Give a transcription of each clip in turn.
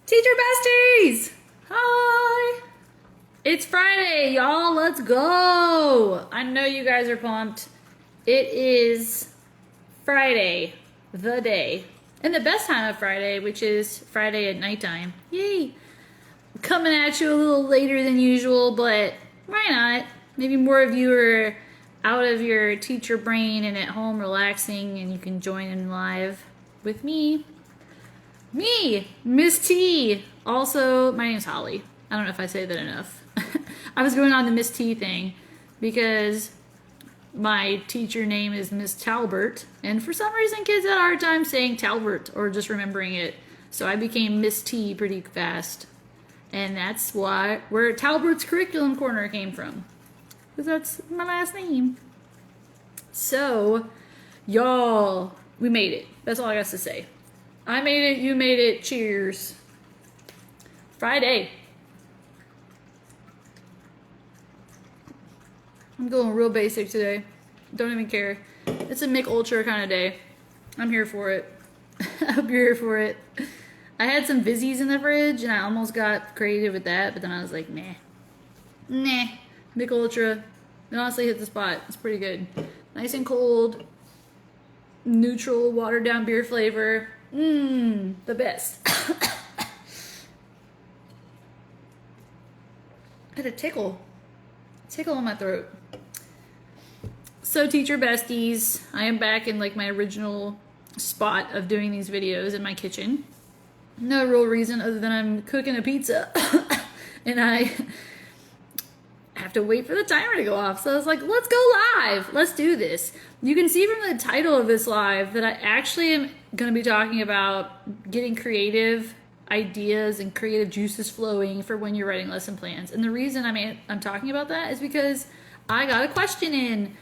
Teacher Besties! Hi! It's Friday, y'all. Let's go! I know you guys are pumped. It is Friday, the day. And the best time of Friday, which is Friday at nighttime. Yay! Coming at you a little later than usual, but why not? Maybe more of you are out of your teacher brain and at home relaxing, and you can join in live with me. Me, Miss T. Also, my name's Holly. I don't know if I say that enough. I was going on the Miss T thing because my teacher name is Miss Talbert, and for some reason kids had a hard time saying Talbert or just remembering it. So I became Miss T pretty fast. And that's where Talbert's Curriculum Corner came from. Because that's my last name. So, y'all, we made it. That's all I got to say. I made it, you made it, cheers. Friday. I'm going real basic today. Don't even care. It's a Mick Ultra kind of day. I'm here for it. I hope you're here for it. I had some Vizzies in the fridge and I almost got creative with that, but then I was like, nah. Mick Ultra. It honestly hit the spot. It's pretty good. Nice and cold. Neutral, watered down beer flavor. The best. I had a tickle in my throat. So teacher besties, I am back in like my original spot of doing these videos in my kitchen. No real reason other than I'm cooking a pizza and I have to wait for the timer to go off. So I was like, let's go live. Let's do this. You can see from the title of this live that I actually am going to be talking about getting creative ideas and creative juices flowing for when you're writing lesson plans. And the reason I'm talking about that is because I got a question in.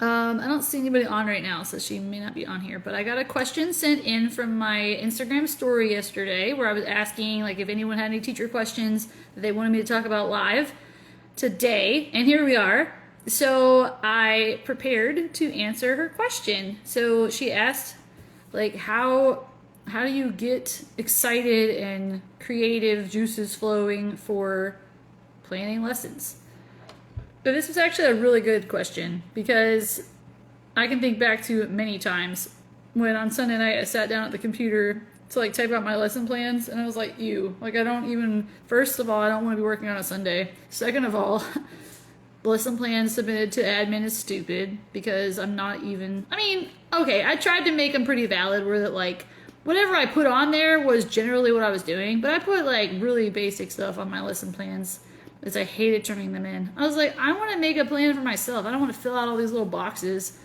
I don't see anybody on right now, so she may not be on here, but I got a question sent in from my Instagram story yesterday where I was asking like if anyone had any teacher questions that they wanted me to talk about live today, and here we are. So I prepared to answer her question. So she asked like how do you get excited and creative juices flowing for planning lessons? But this was actually a really good question because I can think back to many times when on Sunday night I sat down at the computer to like type out my lesson plans and I was like, first of all, I don't want to be working on a Sunday. Second of all, lesson plans submitted to admin is stupid because I tried to make them pretty valid where that like whatever I put on there was generally what I was doing, but I put like really basic stuff on my lesson plans as I hated turning them in. I was like, I want to make a plan for myself. I don't want to fill out all these little boxes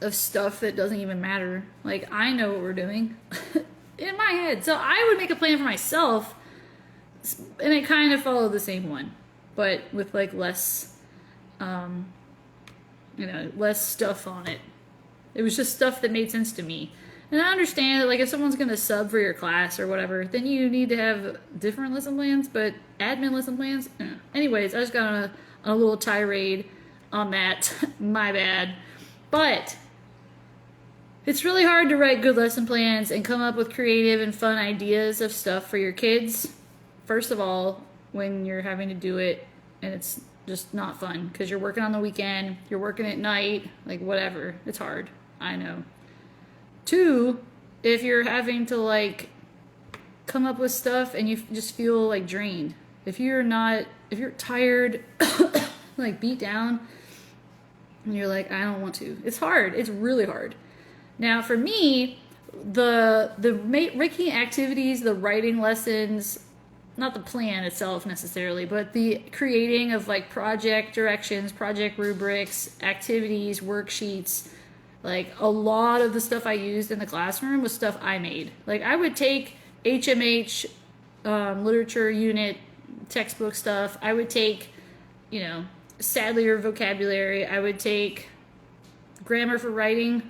of stuff that doesn't even matter. Like, I know what we're doing in my head. So I would make a plan for myself, and it kind of followed the same one, but with like less, less stuff on it. It was just stuff that made sense to me. And I understand that, like, if someone's going to sub for your class or whatever, then you need to have different lesson plans, but admin lesson plans? Anyways, I just got on a little tirade on that. My bad. But it's really hard to write good lesson plans and come up with creative and fun ideas of stuff for your kids. First of all, when you're having to do it and it's just not fun because you're working on the weekend, you're working at night, like whatever. It's hard. I know. 2, if you're having to like come up with stuff and you just feel like drained. If you're tired, like beat down, and you're like, I don't want to. It's hard. It's really hard. Now for me, the making activities, the writing lessons, not the plan itself necessarily, but the creating of like project directions, project rubrics, activities, worksheets. Like, a lot of the stuff I used in the classroom was stuff I made. Like, I would take HMH, literature unit, textbook stuff. I would take, Sadlier vocabulary. I would take grammar for writing.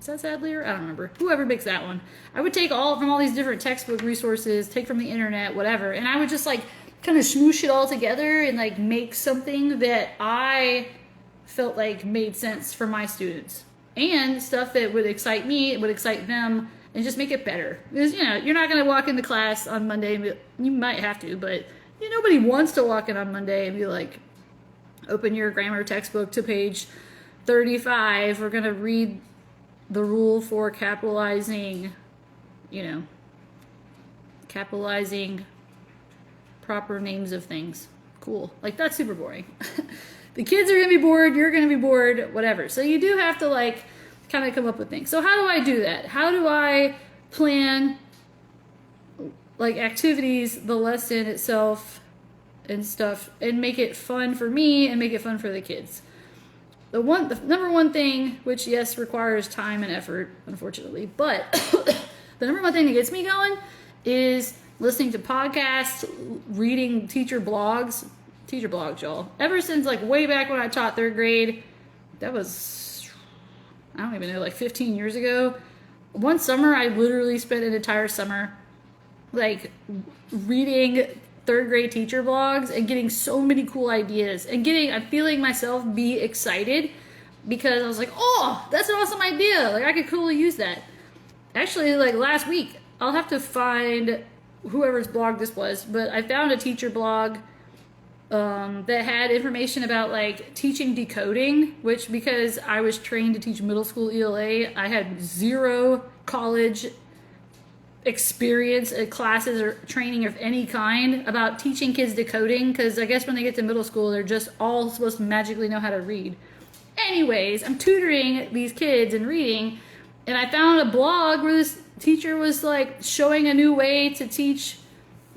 Is that Sadlier? I don't remember. Whoever makes that one. I would take from all these different textbook resources, take from the internet, whatever. And I would just, like, kind of smoosh it all together and, like, make something that I felt like made sense for my students. And stuff that would excite me, it would excite them, and just make it better. Because, you're not going to walk into class on Monday and you might have to, but nobody wants to walk in on Monday and be like, open your grammar textbook to page 35. We're going to read the rule for capitalizing, capitalizing proper names of things. Cool. Like, that's super boring. The kids are going to be bored. You're going to be bored. Whatever. So you do have to, kind of come up with things. So how do I do that? How do I plan, activities, the lesson itself and stuff, and make it fun for me and make it fun for the kids? The number one thing, which, yes, requires time and effort, unfortunately, but the number one thing that gets me going is listening to podcasts, reading teacher blogs, y'all. Ever since way back when I taught third grade, that was, I don't even know, 15 years ago. One summer, I literally spent an entire summer reading third grade teacher blogs and getting so many cool ideas and I'm feeling myself be excited because I was like, oh, that's an awesome idea. I could totally use that. Actually, last week, I'll have to find whoever's blog this was, but I found a teacher blog that had information about teaching decoding, which, because I was trained to teach middle school ELA, I had zero college experience at classes or training of any kind about teaching kids decoding, because I guess when they get to middle school, they're just all supposed to magically know how to read. Anyways, I'm tutoring these kids and reading, and I found a blog where this teacher was showing a new way to teach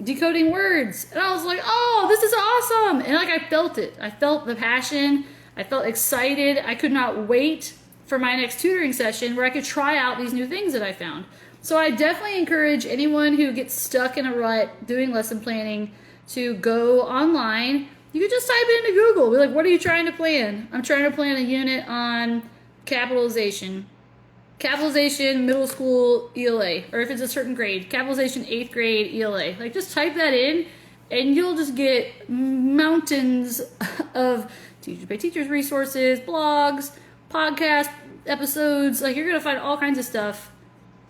decoding words, and I was like, oh, this is awesome. And I felt it. I felt the passion. I felt excited. I could not wait for my next tutoring session where I could try out these new things that I found. So I definitely encourage anyone who gets stuck in a rut doing lesson planning to go online. You could just type it into Google. Be like, what are you trying to plan? I'm trying to plan a unit on capitalization. Capitalization, middle school ELA. Or if it's a certain grade, capitalization 8th grade ELA. Just type that in and you'll just get mountains of Teachers Pay Teachers resources, blogs, podcast episodes. You're going to find all kinds of stuff.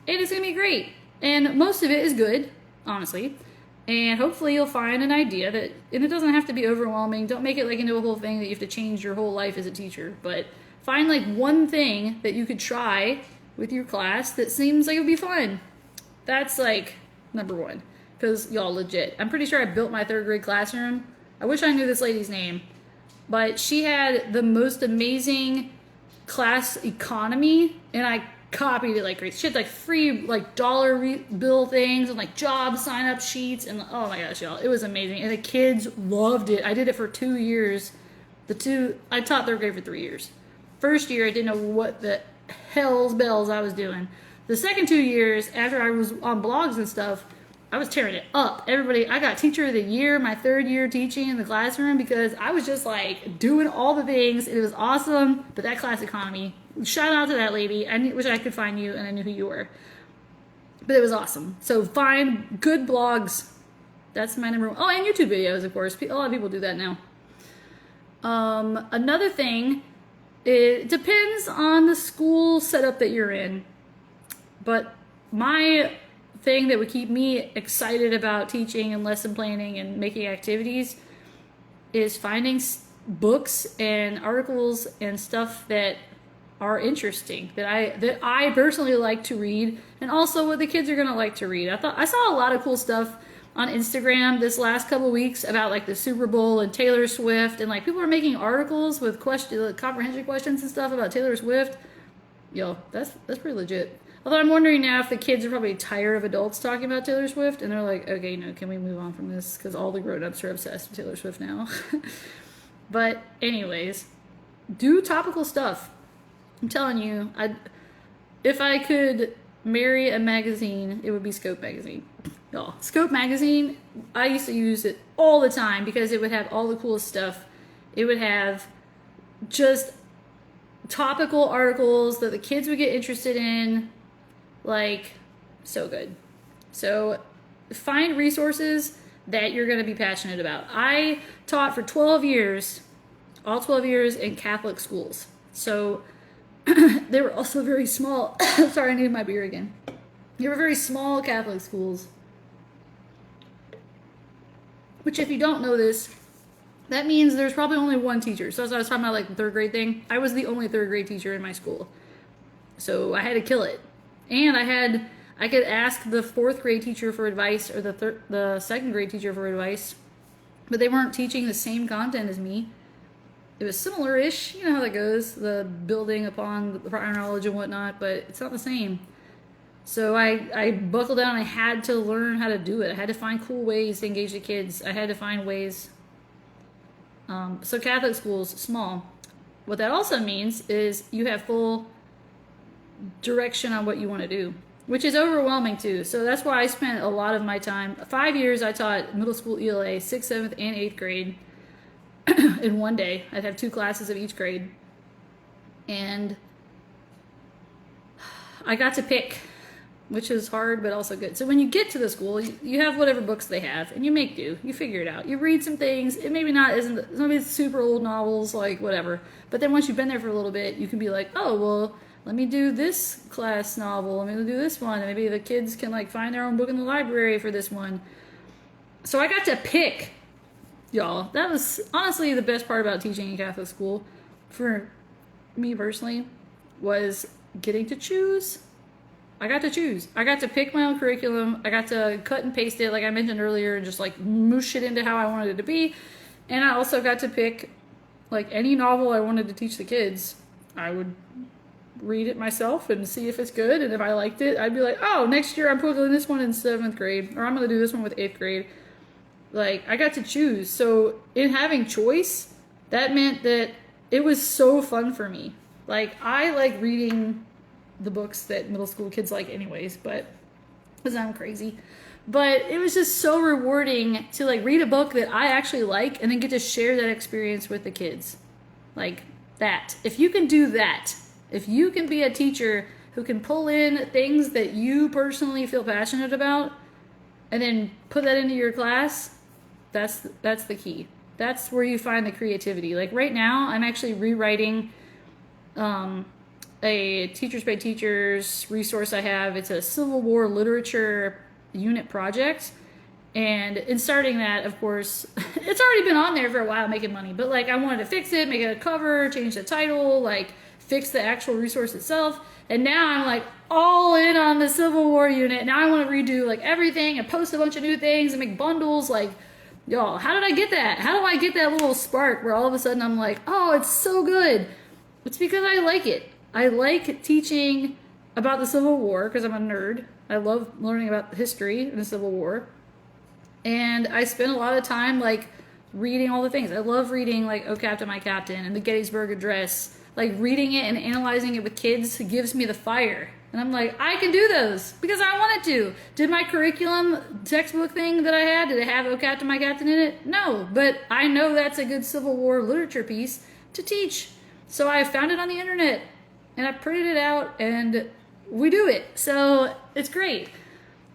And it's going to be great. And most of it is good, honestly. And hopefully you'll find an idea and it doesn't have to be overwhelming. Don't make it into a whole thing that you have to change your whole life as a teacher. But find one thing that you could try with your class that seems like it would be fun. That's number one. Because y'all, legit, I'm pretty sure I built my third grade classroom. I wish I knew this lady's name. But she had the most amazing class economy, and I copied it like crazy. She had free dollar bill things and job sign up sheets, and oh my gosh, y'all, it was amazing. And the kids loved it. I did it for 2 years. I taught third grade for 3 years. First year, I didn't know what the hell's bells I was doing. The second 2 years, after I was on blogs and stuff, I was tearing it up. Everybody, I got teacher of the year my third year teaching in the classroom because I was just doing all the things. It was awesome. But that class economy, shout out to that lady. I wish I could find you and I knew who you were. But it was awesome. So find good blogs. That's my number one. Oh, and YouTube videos, of course. A lot of people do that now. Another thing, it depends on the school setup that you're in. But my thing that would keep me excited about teaching and lesson planning and making activities is finding books and articles and stuff that are interesting, that I personally like to read, and also what the kids are gonna like to read. I saw a lot of cool stuff on Instagram this last couple weeks about the Super Bowl and Taylor Swift, and people are making articles with comprehension questions and stuff about Taylor Swift. Yo, that's pretty legit. Although I'm wondering now if the kids are probably tired of adults talking about Taylor Swift, and they're like, okay, no, can we move on from this? Because all the grown-ups are obsessed with Taylor Swift now. But anyways, do topical stuff. I'm telling you, if I could marry a magazine, it would be Scope magazine. Oh, Scope magazine, I used to use it all the time because it would have all the coolest stuff. It would have just topical articles that the kids would get interested in. So good. So find resources that you're going to be passionate about. I taught for 12 years, all 12 years in Catholic schools. So they were also very small. Sorry, I need my beer again. They were very small Catholic schools. Which, if you don't know this, that means there's probably only one teacher. So as I was talking about like the third grade thing, I was the only third grade teacher in my school. So I had to kill it. And I could ask the fourth grade teacher for advice or the second grade teacher for advice, but they weren't teaching the same content as me. It was similar-ish, you know how that goes, the building upon the prior knowledge and whatnot, but it's not the same. So I buckled down. I had to learn how to do it. I had to find cool ways to engage the kids. I had to find ways. So Catholic schools, small. What that also means is you have full direction on what you want to do, which is overwhelming too. So that's why I spent a lot of my time. 5 years I taught middle school ELA, 6th, 7th, and 8th grade in one day. I'd have 2 classes of each grade. And I got to pick, which is hard but also good. So when you get to the school, you have whatever books they have, and you make do. You figure it out. You read some things. It maybe it's super old novels, like whatever. But then once you've been there for a little bit, you can be like, oh, well, let me do this class novel. Let me do this one. And maybe the kids can like find their own book in the library for this one. So I got to pick, y'all. That was honestly the best part about teaching in Catholic school for me personally, was getting to choose. I got to choose. I got to pick my own curriculum. I got to cut and paste it, like I mentioned earlier, and just like moosh it into how I wanted it to be. And I also got to pick like any novel I wanted to teach the kids. I would read it myself and see if it's good. And if I liked it, I'd be like, oh, next year I'm putting this one in 7th grade, or I'm going to do this one with 8th grade. Like, I got to choose. So in having choice, that meant that it was so fun for me. Like, I like reading the books that middle school kids like anyways, but because I'm crazy. But it was just so rewarding to like read a book that I actually like and then get to share that experience with the kids. Like that. If you can do that, if you can be a teacher who can pull in things that you personally feel passionate about and then put that into your class, that's the key. That's where you find the creativity. Like right now, I'm actually rewriting a Teachers by Teachers resource I have. It's a Civil War literature unit project. And in starting that, of course, it's already been on there for a while making money, but like I wanted to fix it, make it a cover, change the title, like fix the actual resource itself. And now I'm like all in on the Civil War unit. Now I want to redo like everything and post a bunch of new things and make bundles. Like, y'all, how did I get that? How do I get that little spark where all of a sudden I'm like, oh, it's so good? It's because I like it. I like teaching about the Civil War because I'm a nerd. I love learning about history in the Civil War. And I spend a lot of time like reading all the things. I love reading like Oh Captain, My Captain and the Gettysburg Address. Like reading it and analyzing it with kids gives me the fire. And I'm like, I can do those because I wanted to. Did my curriculum textbook thing that I had, did it have Oh Captain, My Captain in it? No, but I know that's a good Civil War literature piece to teach. So I found it on the internet and I printed it out and we do it. So it's great.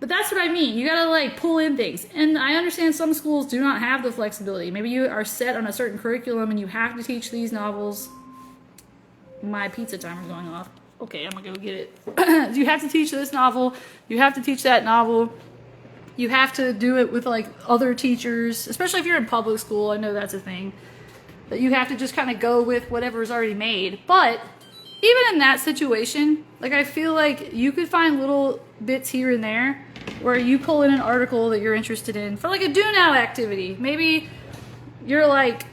But that's what I mean. You gotta like pull in things. And I understand some schools do not have the flexibility. Maybe you are set on a certain curriculum and you have to teach these novels. My pizza timer's going off. Okay, I'm gonna go get it. You have to teach this novel. You have to teach that novel. You have to do it with like other teachers, especially if you're in public school. I know that's a thing. That you have to just kind of go with whatever's already made. But even in that situation, like I feel like you could find little bits here and there where you pull in an article that you're interested in for like a do now activity. Maybe you're like,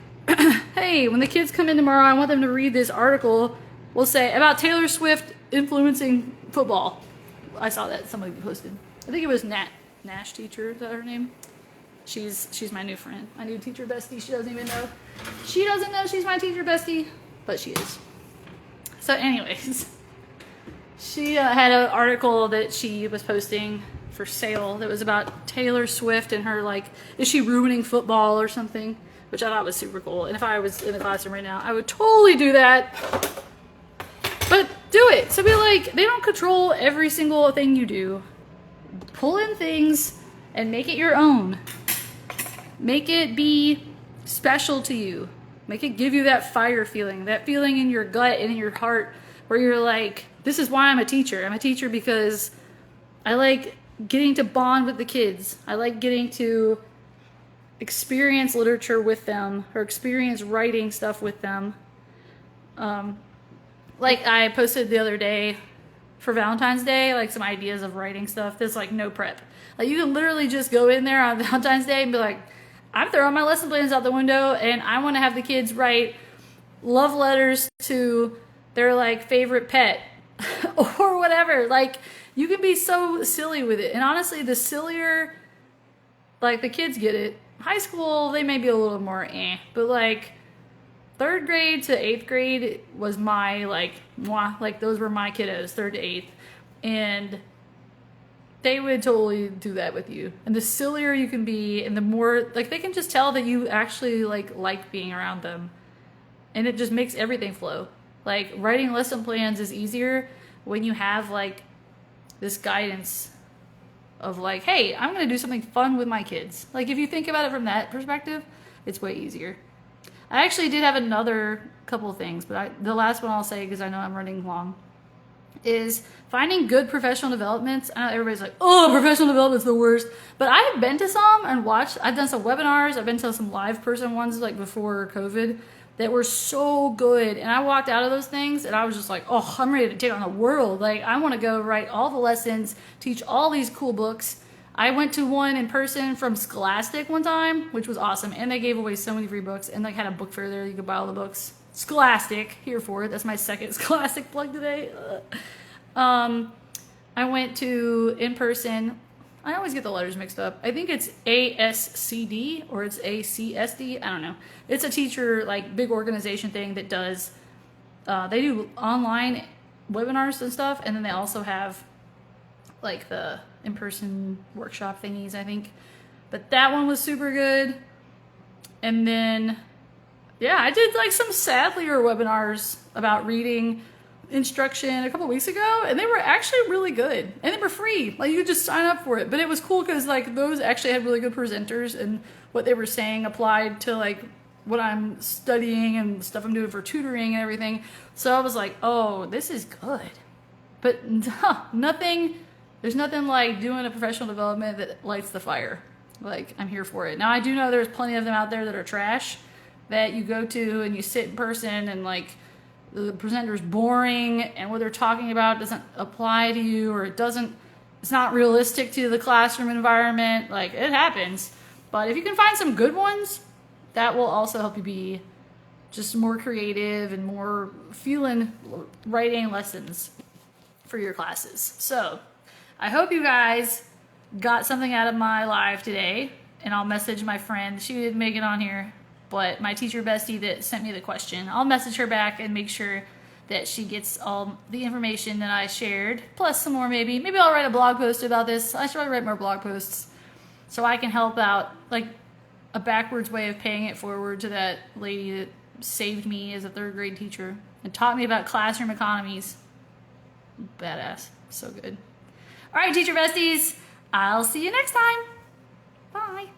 hey, when the kids come in tomorrow, I want them to read this article, we'll say, about Taylor Swift influencing football. I saw that somebody posted. I think it was Nash teacher, is that her name? She's my new friend. My new teacher bestie. She doesn't even know. She doesn't know she's my teacher bestie, but she is. So anyways, she had an article that she was posting for sale that was about Taylor Swift and her, like, is she ruining football or something? Which I thought was super cool. And if I was in the classroom right now, I would totally do that. But do it. So be like, they don't control every single thing you do. Pull in things and make it your own. Make it be special to you. Make it give you that fire feeling, that feeling in your gut and in your heart where you're like, this is why I'm a teacher. I'm a teacher because I like getting to bond with the kids. I like getting to experience literature with them or experience writing stuff with them. Like I posted the other day for Valentine's Day, like some ideas of writing stuff that's like no prep. Like you can literally just go in there on Valentine's Day and be like, I'm throwing my lesson plans out the window and I want to have the kids write love letters to their like favorite pet or whatever. Like you can be so silly with it. And honestly, the sillier, like the kids get it. High school, they may be a little more but like 3rd grade to 8th grade was my like, mwah, like those were my kiddos, 3rd to 8th. And they would totally do that with you. And the sillier you can be and the more, like they can just tell that you actually like being around them. And it just makes everything flow. Like writing lesson plans is easier when you have like this guidance of like, hey, I'm going to do something fun with my kids. Like if you think about it from that perspective, it's way easier. I actually did have another couple of things, but the last one I'll say, because I know I'm running long, is finding good professional developments. I know everybody's like, oh, professional development's the worst. But I've been to some and watched. I've done some webinars. I've been to some live person ones like before COVID that were so good. And I walked out of those things and I was just like, oh, I'm ready to take on the world. Like I want to go write all the lessons, teach all these cool books. I went to one in person from Scholastic one time, which was awesome. And they gave away so many free books and like had a book fair there. You could buy all the books. Scholastic, here for it. That's my second Scholastic plug today. I went to in person. I always get the letters mixed up. I think it's ASCD or it's ACSD. I don't know. It's a teacher like big organization thing that does. They do online webinars and stuff, and then they also have like the in-person workshop thingies, I think. But that one was super good. And then, yeah, I did like some sadlier webinars about reading instruction a couple weeks ago, and they were actually really good. And they were free. Like you could just sign up for it. But it was cool because like those actually had really good presenters, and what they were saying applied to like what I'm studying and stuff I'm doing for tutoring and everything. So I was like, oh, this is good. But there's nothing like doing a professional development that lights the fire. Like, I'm here for it. Now, I do know there's plenty of them out there that are trash that you go to and you sit in person and like the presenter's boring and what they're talking about doesn't apply to you, or it's not realistic to the classroom environment. Like, it happens. But if you can find some good ones, that will also help you be just more creative and more feeling writing lessons for your classes. So I hope you guys got something out of my live today, and I'll message my friend. She didn't make it on here, but my teacher Bestie that sent me the question, I'll message her back and make sure that she gets all the information that I shared, plus some more maybe. Maybe I'll write a blog post about this. I should probably write more blog posts so I can help out, like a backwards way of paying it forward to that lady that saved me as a 3rd grade teacher and taught me about classroom economies. Badass. So good. All right, teacher besties. I'll see you next time. Bye.